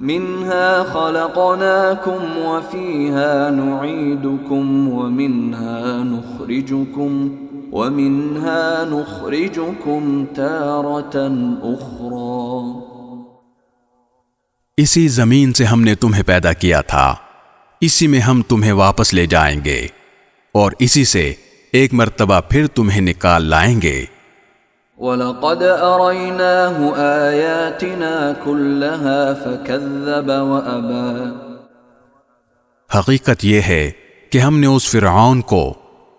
منها خلقناكم وفيها نعيدكم ومنها نخرجكم تارة أخرى. اسی زمین سے ہم نے تمہیں پیدا کیا تھا، اسی میں ہم تمہیں واپس لے جائیں گے، اور اسی سے ایک مرتبہ پھر تمہیں نکال لائیں گے. وَلَقَدْ أَرَيْنَاهُ آيَاتِنَا كُلَّهَا فَكَذَّبَ وَأَبَى. حقیقت یہ ہے کہ ہم نے اس فرعون کو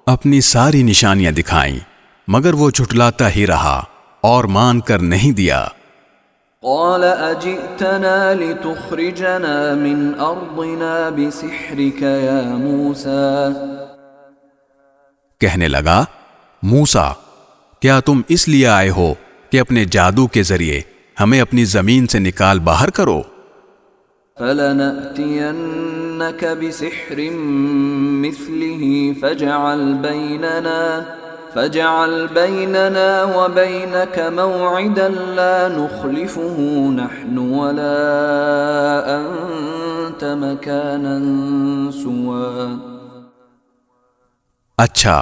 اپنی ساری نشانیاں دکھائیں، مگر وہ جھٹلاتا ہی رہا اور مان کر نہیں دیا. قَالَ أَجِئْتَنَا لِتُخْرِجَنَا مِنْ أَرْضِنَا بِسِحْرِكَ يَا مُوسَى. کہنے لگا، موسیٰ، کیا تم اس لیے آئے ہو کہ اپنے جادو کے ذریعے ہمیں اپنی زمین سے نکال باہر کرو؟ فَلَنَأْتِيَنَّكَ بِسِحْرٍ مِثْلِهِ فَاجْعَلْ بَيْنَنَا وَبَيْنَكَ مَوْعِدًا لَا نُخْلِفُهُ نَحْنُ وَلَا أَنْتَ مَكَانًا سُوًى. اچھا،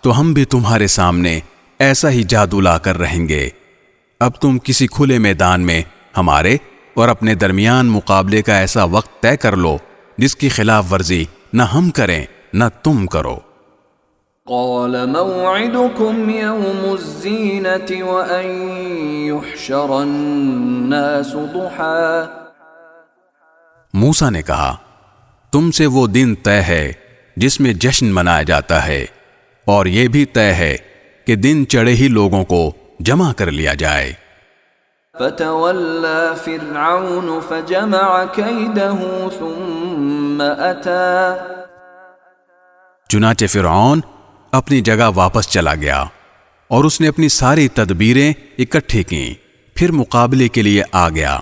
تو ہم بھی تمہارے سامنے ایسا ہی جادو لا کر رہیں گے. اب تم کسی کھلے میدان میں ہمارے اور اپنے درمیان مقابلے کا ایسا وقت طے کر لو جس کی خلاف ورزی نہ ہم کریں نہ تم کرو. قال موعدكم يوم الزينة وأن يحشر الناس ضحى. موسیٰ نے کہا، تم سے وہ دن طے ہے جس میں جشن منایا جاتا ہے، اور یہ بھی طے ہے کہ دن چڑھے ہی لوگوں کو جمع کر لیا جائے. فتولى فرعون فجمع كيده ثم أتى. چنانچہ فرعون اپنی جگہ واپس چلا گیا اور اس نے اپنی ساری تدبیریں اکٹھی کیں، پھر مقابلے کے لیے آ گیا.